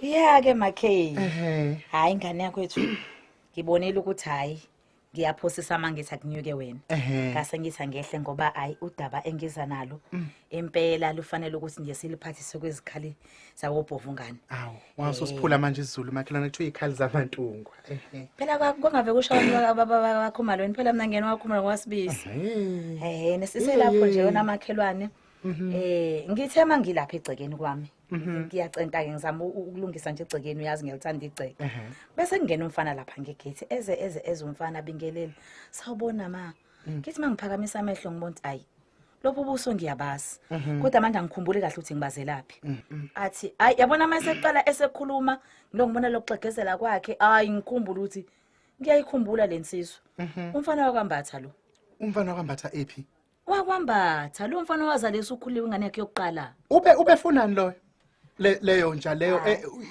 Yeah ke makhe. Hayi ingane yakho ethu. Ngibonile ukuthi hayi ngiyaphosisa mangithi akunyuke wena. Ngase ngithi angehle ngoba hayi udaba engiza nalo impela lufanele ukuthi nje siliphathise kwezikhali zawobhovungane. Awu, wasosiphula manje isiZulu makhelana kuthiwa ikhali zamantungwa. Phela kwangave kushawa bakhomalweni phela mina ngene wakhumala kwasibisi. Nesiselapho nje wena makhelwane. Ngithe mangilapha egcekeni kwami. Ngiyacenta ke ngizama ukulungisa nje egcekeni uyazi ngiyalithanda igceke. Bese kungena umfana lapha ngegate eze umfana bingelele. Sawubona ma. Ngithi mangiphakamisa amehlo ngibona ayi. Lopho ubuso ngiyabazi. Kodwa manje angikhumbuli kahle ukuthi ngibazelaphi. Athi ayi yabona mase eqala esekhuluma ngibona lokuxegezela kwakhe ayi ngikhumbula ukuthi ngiyayikhumbula lensizwe. Umfana wakwambatha lo. Umfana wakwambatha ephi? Wakwambatha lo mfana wazalisa uKhululiwe ingane yakhe yokuqala. Ubefunani lo? Leyo nja leyo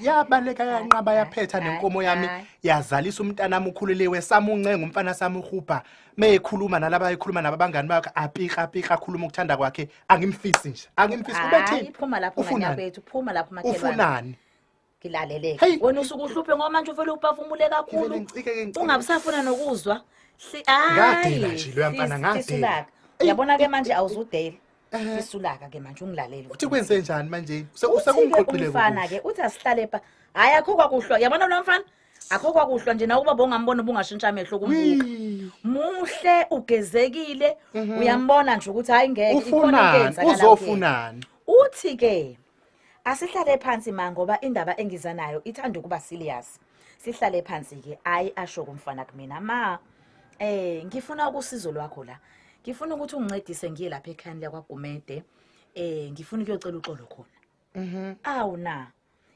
yabaleka yanqaba yaphetha nenkomo yami yazalisa umntanami uKhululiwe samuncenga umfana sami uHuba meyikhuluma nalabo ayikhuluma nabangani bakhe apika khuluma ukuthanda kwakhe angimfisi nje ubethini phuma lapho nganyabethu phuma lapho makhelwane ufunani ngilaleleke wena usuku uhluphe ngoba manje uvela ubafumule kakhulu ungabusafuna nokuzwa ngadela nje lo yamfana ngadela yabona ke manje awuzudela isulaka ke manje ungilalele uthi kwenze njani manje sekungiqoqile umfana ke uthi asihlale pha hayi akho kwakuhlwa yabona lo mfana akho kwakuhlwa nje nakuba bongambona ubungashintsha amehlo kumbuka muhle ugezekile uyambona nje ukuthi hayi ngeke ikhona into uzofunani uthi ke asihlale phansi ma ngoba indaba engiza nayo ithanda ukuba serious sihlale phansi ke hayi asho kumfana kumina ma ngifuna ukusizo lwakho la ngifuna ukuthi ungincedise ngiye lapha ekhaya kwaGumede ngifuna ukuyocela uxolo khona awu na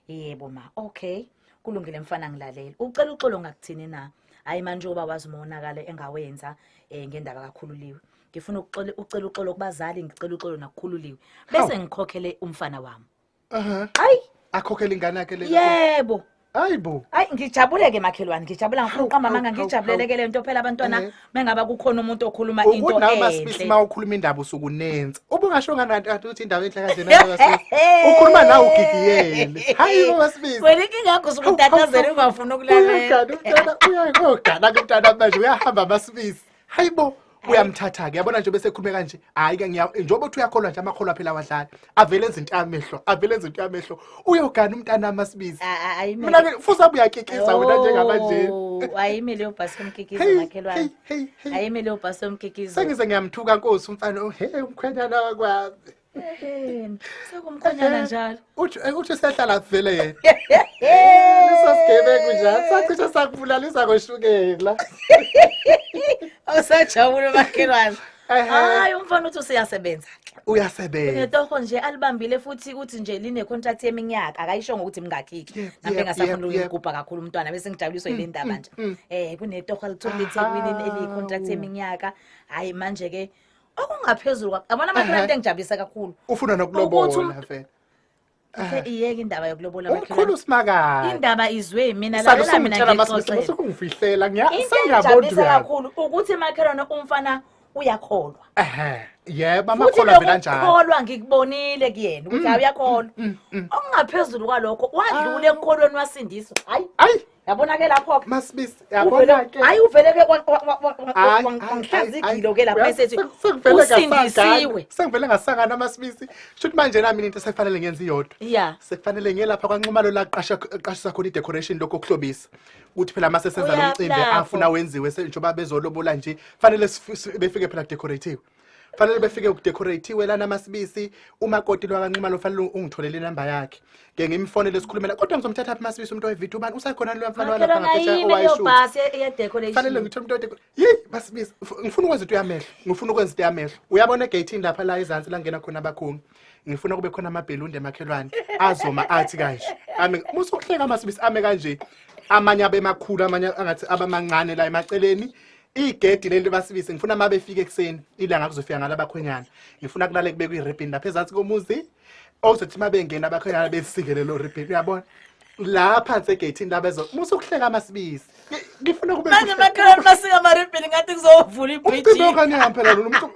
yebo ma okay kulungile mfana ngilalela ucela uxolo ngakuthini na hayi manje oba wazi umonakala engawenza ngendaba kaKhululiwe ngifuna ucela uxolo kubazali ngicela uxolo nakuKhululiwe bese ngikhokhele umfana wami hayi akhokhela ingane yakhe le yebo hayibo hayi ngijabuleke makhelwane ngijabula ngifuna uqamba manga ngijabuleleke le nto phela abantwana mengaba kukhona umuntu okhuluma into enhle unawo masibisi mawukhuluma indaba usukunenza ubungashonga nanti ukuthi indaba enhle kanje nayo ukhuluma nawe ugigiyele hayibo masibisi wena inkinga yakho usukutatazela ungafuna ukulalela uyagana kumntana manje uyahamba masibisi hayibo uyamthatha ke yabona nje bese khulume kanje hayi ke njengoba uthi uyakholwa nje amakholwa phela wadlala avele izinto amehlo uyogana umntana masibisi mina ke fuza uyakikiza wena njengamanje ayime leyo bhasi umkikizo makhelwane ayime leyo bhasi umkikizo sengize ngiyamthuka Nkosi umfana umkhwenyana wakwazi sekumkhonyana njalo uthi sehlala vele yena lisasigebengu njalo sacishe sakubulalisa koshukela awusajabula makhelwane hayi umfana uthi usiyasebenza uyasebenza netoho nje alibambile futhi uthi nje line contract yeminyaka akayisho ngokuthi mingakiki nambe ngasafuna ukugubha kakhulu umntwana bese ngijabuliswa ile ndaba nje kunetoho alithole eThekwini eli contract yeminyaka hayi manje ke okungaphezulu yabona makhelwane engijabulisa kakhulu ufuna nokulobola vele iyeke indaba yokulobola makhelwane umkhulu simakala indaba izwe mina lalela mina ngixoxela usukungifihlela ngiyasengiyabona kakhulu ukuthi makhelwane umfana uyakholwa yebo amakholwa vela njalo ukholwa ngikubonile kuyena ukuthi uyakholwa okungaphezulu kwalokho wadlula ekukholweni wasindiswa hayi yabona ke lapho masibisi yabona ke hayi uvele ke wangihlazigilo ke lapha esethi usindisiwe sengivele ngasangana masibisi shuthi manje nami into sekufanele ngenze iyodwa sekufanele ngelapha kwanqumalo la qashisa khona idecoration lokho kuhlobisa ukuthi phela mase senza lo mcimbi afuna wenziwe njengoba bezolobola nje fanele befike phela decorative fanele befike ukudecoratiwe lana masibisi umakoti lwakanqumalo fanele ungitholele inamba yakhe ke ngimfonele sikhulumela kodwa ngizomthatha apha masibisi umuntu oyivideo ubani usakhona lo mfana wala ngaphetsha owayishoot fanele ngithola umuntu masibisi ngifuna ukwenza into yamehlo uyabona egate lapha la izansi la ngena khona abakhungu ngifuna kube khona amabhelunde emakhelwane azoma athi kanje musukuhleka masibisi ame kanje amanye abemakhulu amanye angathi abamancane la emaceleni igedi leli basibisi ngifuna mabe fike ekseni ilanga kuzofika ngalabakhwenyana ngifuna kulale kube kuyiribbon lapha ezantsi komuzi ozothi mabe ngena abakhwenyana besingele lo ribbon uyabona La phansi egate indaba ezo. Musukuhleka Masibisi. Ngifuna kube manje makhelwane masika maribhini ngathi kuzovula ibridge Umcimbi ngani phela lo umuntu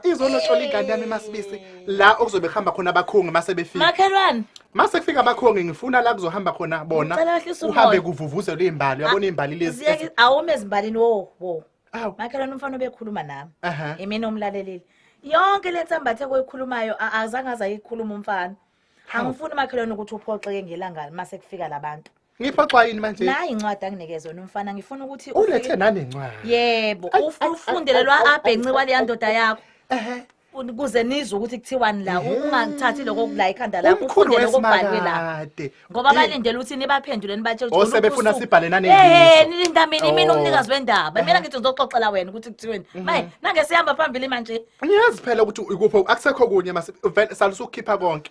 izolotshola ingane yami Masibisi la okuzobe khamba khona abakhongi mase befika. makhelwane Mase kufika abakhongi ngifuna la kuzohamba khona bona uhambe kuvuvuzelwe imbali uyabona imbali lezi. awume ezimbalini wo Awu. makhelwane umfana obekhuluma nami Aha. imina umlalelile yonke le nsambathe koyikhulumayo azange azayikhuluma umfana angifuni makhelwane ukuthi uphoxeke ngelanga mase kufika labantu Ngiphoxwa yini manje? nayi incwadi anginikeze wena umfana ngifuna ukuthi Ulethe nani incwadi? yebo ufundelelwa abhenci kwaleya ndoda yakho Ehe. kuze nizwe ukuthi kuthiwani la ungangithathi lokho kula ikhanda lakho Umkhulu ufunde lokho kubhalwe la weSimakade. ngoba balindele ukuthi nibaphendule nibatshela Oh sebefuna sibhale nane nilinda mina Oh. umnikazi wendaba mina ngithi ngizoxoxela wena ukuthi kuthiweni maye nange sihamba phambili manje Ngiyazi phela ukuthi ikupho akusekho kunye mase salisa ukukhipha konke.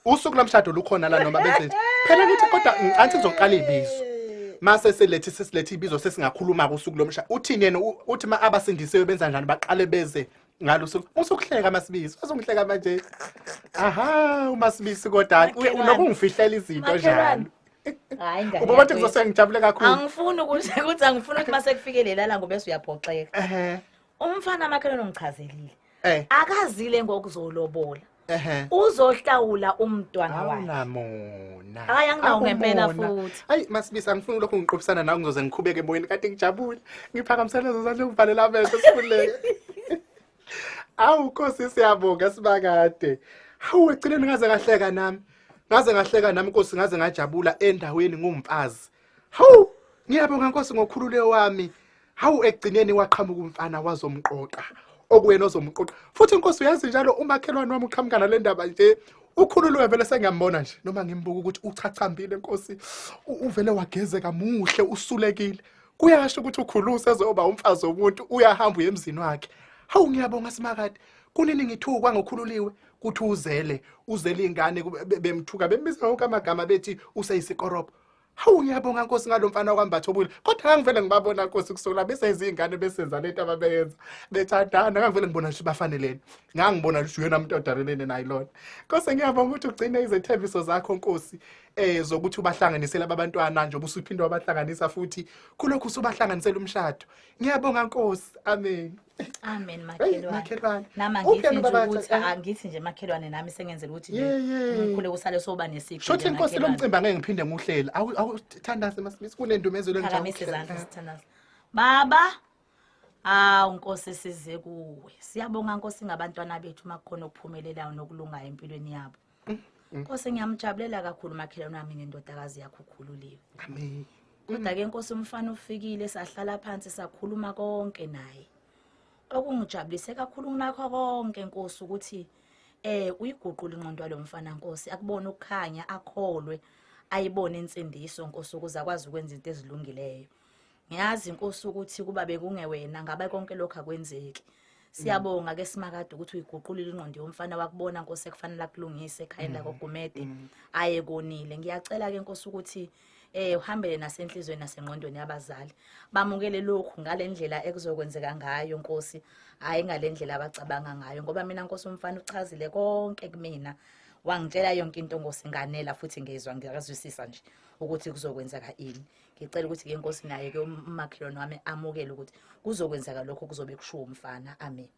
Usuku lomshado lukhona la noma benze. Phela ngithi kodwa anti ngizoqala ibizo. Mase sesilethe ibizo sesingakhuluma kusuku lomshado. Uthini yena uthi ma abasindisiwe benza njani baqale beze ngalo suku. Usukuhleka Masibisi. Uzongihleka manje. Aha, uMasibisi kodwa unokungifihlela izinto njalo. hayi ngane Uba bathi ngizosengijabule kakhulu. angifuni ukuthi angifuni ukuthi mase kufikelela la ngobe uyaphoxeka Ehe. umfana makhelwane ongichazelile Eh. akazile ngokuzolobola Ehe. uzohlawula umntwana wakhe Awunamona. Hayi, anginawo ngempela Awumona. futhi. Hayi Masibisi angifuni lokho ngiqophisana nawe ngizoze ngikhubeke emoyeni kade ngijabule. Ngiphakamisela lezo zandla ngivalela amehlo sifuleke. Awu Nkosi siyabonga sibakade. Hawu egcineni ngaze ngahleka nami. Nkosi ngaze ngajabula endaweni ngumfazi. Hawu ngiyabonga Nkosi ngokhululeyo wami. Hawu egcineni waqhamuka umfana wazomqoqa. Okuwena ozomqoqa. Futhi Nkosi uyazi njalo umakhelwane wami uqhamuka nale ndaba nje. Ukhululiwe vele sengiyambona nje noma ngimbuka ukuthi uchachambile Nkosi. Uvele wageze kamuhle usulekile. Kuyasho ukuthi ukhuluse ezoba umfazi womuntu uyahamba uyemzini wakhe. Hawu ngiyabonga Simakade. Kunini ngithukwa ngokhululiwe kuthi uzele ingane bemthuka bembiza wonke amagama bethi useyisikorobo. Hawu ngiyabonga Nkosi ngalomfana kwambathobule. Kodwa ngivele ngibabona Nkosi kusukela bese izingane besenza lento ababeyenza. Bethandana ngivele ngibona nje bafanelene. Ngangibona nje uyena umuntu odarelene naye lona. Nkosi ngiyabonga ukuthi ugcine izethembiso zakho Nkosi zokuthi ubahlanganisele abantwana nje obusuphinde wabahlanganisa futhi kulokhu usubahlanganisela umshado. Ngiyabonga Nkosi. Amen. amen Makhelwane. makhelwane nama ngithi Uphela nje ubaba ukuthi bathi, angithi nje makhelwane nami sengenzela ukuthi Yeah. ngikhule kusale soba nesipho Shothi Nkosi lomcimbi angeke ngiphinde nguhlela. Awuthandaze Masibisi kunendumezelo phakamisa izandla sithandaza baba Nkosi size kuwe siyabonga Nkosi ngabantwana bethu makukhona ukuphumelelayo nokulunga empilweni yabo Nkosi ngiyamjabulela kakhulu makhelwane wami nendodakazi yakho Khululiwe Amen. kodwa ke Nkosi umfana ufikile sahlala phansi sakhuluma konke naye okungijabulise kakhulu nakho konke Nkosi ukuthi uyiguqula ingqondo yalomfana Nkosi akubona ukukhanya akholwe ayibone insindiso Nkosi ukuze akwazi ukwenza izinto ezilungileyo ngiyazi Nkosi ukuthi kuba bekungewena ngabe konke lokho akwenzeki siyabonga ke Simakade ukuthi uyiguqulile ingqondo yomfana wakubona Nkosi ekufanele akulungise ekhayeni la koGumede ayekonile ngiyacela ke Nkosi ukuthi uhambele nasenhlizweni nasengqondweni yabazali bamukele lokhu ngalendlela ekuzokwenzeka ngayo Nkosi hayi ngalendlela abacabanga ngayo ngoba mina Nkosi umfana uchazile konke kumina wangitshela yonke into Nkosi nganela futhi ngezwe ngiyazwisisa nje ukuthi kuzokwenzeka ini ngicela ukuthi ke Nkosi naye ke umakhelwane wami amukele ukuthi kuzokwenzeka lokho kuzobe kushiwo umfana amen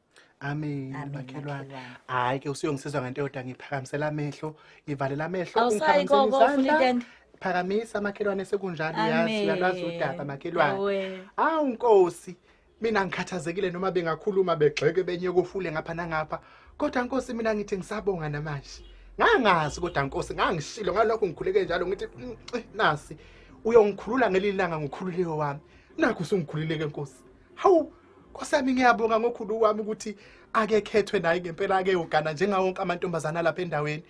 Amen Amen, makhelwane. makhelwane. Hayi ke usiyongisizwa ngento yodwa ngiphakamisela amehlo, ngivalela amehlo, Awusayi gogo, ufuna itende? Phakamisa makhelwane sekunjalo yazi Amen. uyalazi udaba makhelwane. Awe. Awu Nkosi, mina ngikhathazekile noma bengakhuluma begxeke benye kufule ngapha nangapha. Kodwa Nkosi mina ngithi ngisabonga namanje. Ngangazi kodwa Nkosi ngangishilo ngalokho ngikhuleke njalo ngithi nasi uyongikhulula ngelilanga ngokhululeyo wami. Nakho usungikhululeke Nkosi. Hawu Nkosi yami ngiyabonga ngokhulu wami ukuthi akekhethwe naye ngempela ake ugana njengawo wonke amantombazana lapha endaweni.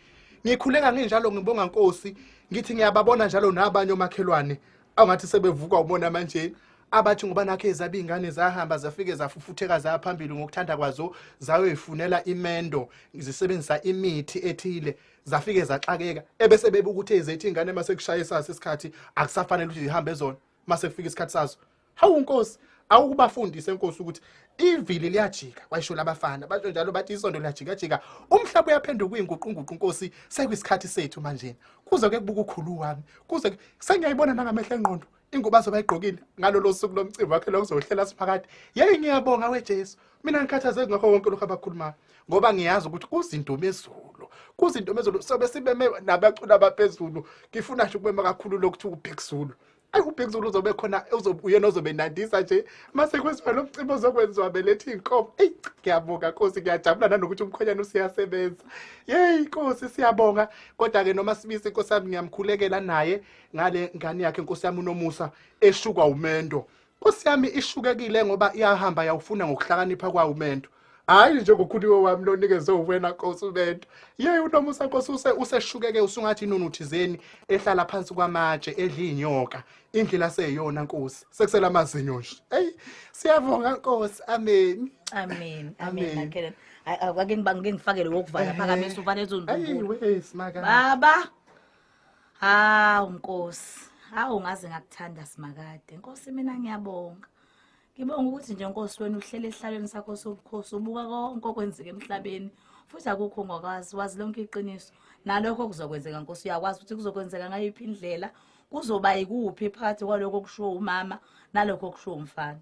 Ngikhuleka nginjalo ngibonga Nkosi ngithi ngiyababona njalo nabanye omakhelwane awungathi sebevuka ubona manje abathi ngoba nakhe ezabe ingane zahamba zafike zafufutheka zaphambili ngokuthanda kwazo zayoyifunela imendo zisebenzisa imithi ethile zafike zaxakeka ebese bebukuthi ezethi ingane mase kushaya isikhathi akusafanele ukuthi zihambe zona mase kufika isikhathi sazo. Hawu Nkosi awukubafundise enkosi ukuthi ivili liyajika kwayisho labafana basho njalo bathi isondo liyajika jika umhlaba uyaphenduka uyinguqunguqu Nkosi sekuyisikhathi sethu manje kuze ke kubuka ukhulu wami kuze sengiyayibona nangamehla engqondo ingubo azobayigqokile ngalolo suku lomcimbi wakhe lokuzohlela siphakathi yey ngiyabonga weJesu mina ngikhathazeke ngakho konke lokho abakhuluma ngoba ngiyazi ukuthi kuzinto mezulu sobe sibeme nabacula abaphezulu ngifuna nje ukubema kakhulu lokuthi uBhekuzulu uBhekuzulu uzobe khona uyena ozobe nandisa nje mase kwenziwa lo mcimbi ozokwenziwa belethe inkomo ngiyabonga Nkosi ngiyajabula nanokuthi umkhonyana usiyasebenza yey Nkosi siyabonga kodwa ke noma sibisi Nkosi yami ngiyamkhulekela naye ngale ngane yakhe Nkosi yami uNomusa eshukwa umendo Nkosi yami ishukekile ngoba iyahamba yawufuna ngokuhlakanipha kwa umendo hayi njengoKhululiwe wami lo nikeze uwena Nkosi ubento yey uNomusa Nkosi useshukeke usungathi inunuthizeni ehlala phansi kwamatshe edla inyoka indlela seyiyona Nkosi sekusela amazinyo nje hey siyabonga Nkosi amen amen ake ngifakele wokuvala phakamisa uvale ezondumbulu baba Nkosi ungaze ngakuthanda simakade Nkosi mina ngiyabonga ngibonga ukuthi nje Nkosi wena uhlele ehlalweni sakho sobukhosi ubuka konke okwenzeka emhlabeni futhi akukho ongakwazi wazi lonke iqiniso nalokho kuzokwenzeka Nkosi uyakwazi ukuthi kuzokwenzeka ngayiphi indlela kuzoba ikuphi phakathi kwaloko kushiwo umama nalokho kushiwo umfana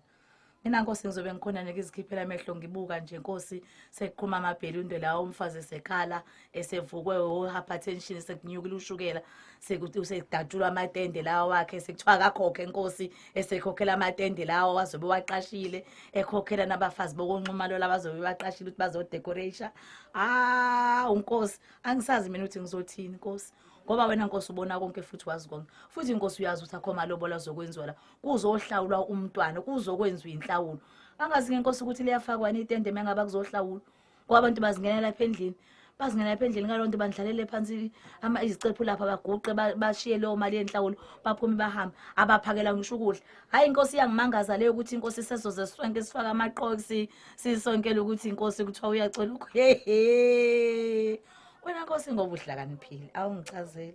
mina Nkosi ngizobe ngikhona nekizikhiphela amehlo ngibuka nje Nkosi sekuqhuma amabhelunde lawo umfazi esekhala esevukwe hypertension sekunyukile ushukela sekuthi usedatshulwa amatende lawo wakhe sekuthiwa akakhokhe Nkosi esekhokhela amatende lawo wazobe waqashile ekhokhela nabafazi bokunxuma lo labazobe baqashile ukuthi bazodecorate uNkosi angisazi mina ukuthi ngizothini Nkosi ngoba wena Nkosi ubona konke futhi wazi konke futhi Nkosi uyazi ukuthi akho malobola zokwenziwa la kuzohlawulwa umntwana kuzokwenziwa inhlawulo angazi ngeNkosi ukuthi liyafakwa itende mengaba kuzohlawulwa ngoba abantu bazingenela ephendlini ngalonto bandlalele phansi izicephu lapha baguqe bashiye leyo mali yenhlawulo baphume bahamba abaphakela ngisho ukudla hayi Nkosi yangimangaza leyo ukuthi Nkosi sezoze sonke sifaka amaqoqi sisonkela ukuthi Nkosi kuthiwa uyacela wena Nkosi ngoba uhlakaniphile awungichazele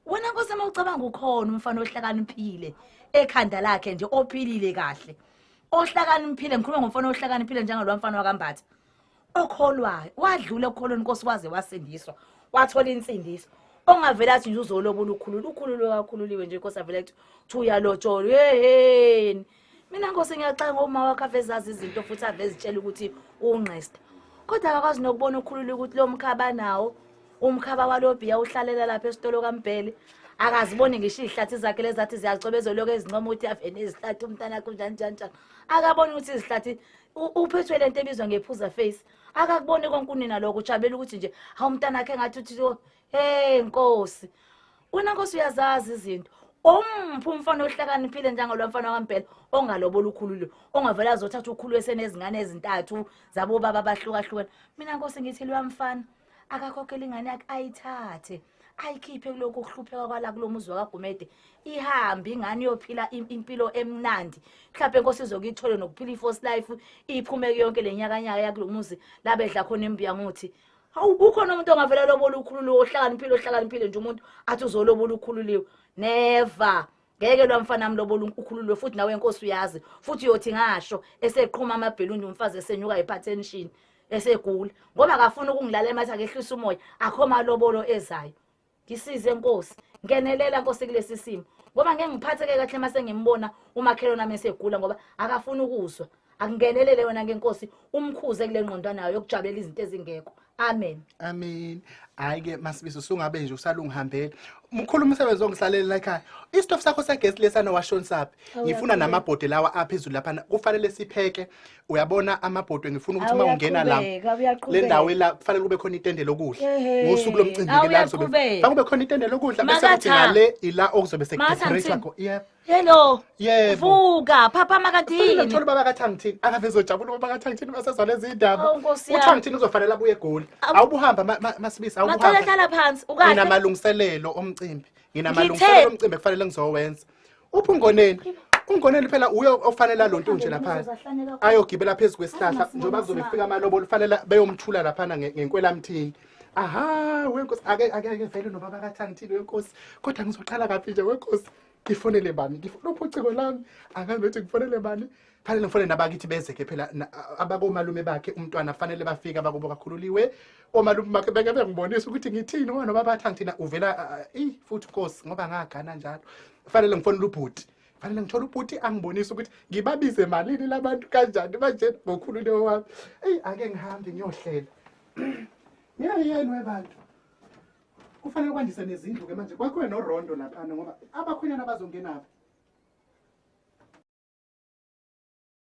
wena Nkosi mawucabanga ukhona umfana ohlakaniphile ekhanda lakhe nje ophilile kahle ohlakaniphile ngikhuluma ngomfana ohlakaniphile njengalwa mfana wakambatha okholwayo wadlula ekholweni Nkosi waze wasindiswa wathola insindiso ongavela athi nje uzolobola ukhululiwe kakhululiwe nje Nkosi avela ethi uyalotsholwa yeheni mina Nkosi ngiyacanga uma wakhe avezazi izinto futhi avezitshela ukuthi ungqesta kodwa akakwazi nokubona ukhululiwe ukuthi lo mkhaba nawo umkhaba walobhiya uhlalela lapha esitolo kaMbhele akaziboni ngisho izihlathi zakhe lezathi ziyacobezoloku ezincoma ukuthi avene izihlathi umntana kunjani akaboni ukuthi izihlathi uphethwe lento ebizwa ngephuza face akakuboni konke unina lokho ujabela ukuthi nje umntana akhe ngathi uthi Nkosi wena Nkosi uyazazi izinto umfana ohlakaniphile njengalo mfana kaMbhele ongalobola ukhululiwe ongavela azothatha ukhululiwe senezingane ezintathu zabo baba abahlukahlukene mina Nkosi ngithi lo mfana akakhokhela ingane yakhe ayithathe ayikhiphe kuloko ukuhlupheka kwala kulomuzi wakagumede ihambe ingane yophila impilo emnandi mhlawumbe Nkosi izokuyithola nokuphila iforce life iphume yonke lenyakanyaka yakulomuzi labedla khona imbiya ngothi awukhona umuntu ongavela lobola ukhululiwe ohlakaniphile nje umuntu athi uzolobola ukhululiwe never ngeke lo mfana nami lobola ukhululiwe futhi nawe Nkosi uyazi futhi uyothi ngasho eseqhuma amabhelundu umfazi esenyuka hypertension esegula ngoba akafuna ukungilala emathi akehlisa umoya akho malobolo ezayo ngisize Nkosi ngenelela Nkosi kulesi simo ngoba ngeke ngiphatheke kahle mase ngimbona umakhelwane nami esegula ngoba akafuna ukuzwa akungenelele wena ngeNkosi umkhuze kule ngqondwana nayo yokujabulela izinto ezingekho amen hayi ke Masibiso usungabe nje usalungihambela umkhulu umsebenzi ongihlalela ekhaya istofu sakho segesi lesana washon saphi ngifuna namabhodi lawa aphezulu lapha kufanele sipheke uyabona amabhodi ngifuna ukuthi uma ungena la le ndawo la kufanele kube khona itende lokudla ngosuku lomcimbi ke la kuzobe kube khona itende lokudla bese kuthi ngale ila okuzobe sekudecorate lakho hello vuka papa uMakaThini ngithola uMakaThangithini akavezojabula uMakaThangithini basezwa lezi indaba uThangithini uzofanele abuye eGoli awubuhamba Masibiso awubuhamba hlala phansi ukahle nginamalungiselelo omcimbi omcimbi kufanele ngizowenza ungoneni phela uye ofanele lonto nje lapha ayogibela phezulu kwesihlahla njengoba kuzobe kufika amalobolo kufanele beyomthula lapha ngenkwelamthini aha weNkosi ake vele noBaba kaThangithini weNkosi kodwa ngizoqala kaphi nje weNkosi ngifonele bani ngifuna uphociko lami angazi ukuthi ngifonele bani fanele ngifone nabakithi beze ke phela abakomalume bakhe umntwana fanele bafike abakubo kakhululiwe omalume bakhe beke bengibonisa ukuthi ngithini ngoba uMakaThangithini uvela futhi Nkosi ngoba ngagana njalo fanele ngifonele ubhuti fanele ngithola ubhuti angibonisa ukuthi ngibabize malini labantu kanjani manje ngokhululiwe wami ake ngihambe ngiyohlela yena webantu kufanele kwandise nezindlu ke manje kwakhona noRondo lapha ngoba abakhwenyana bazongenaphi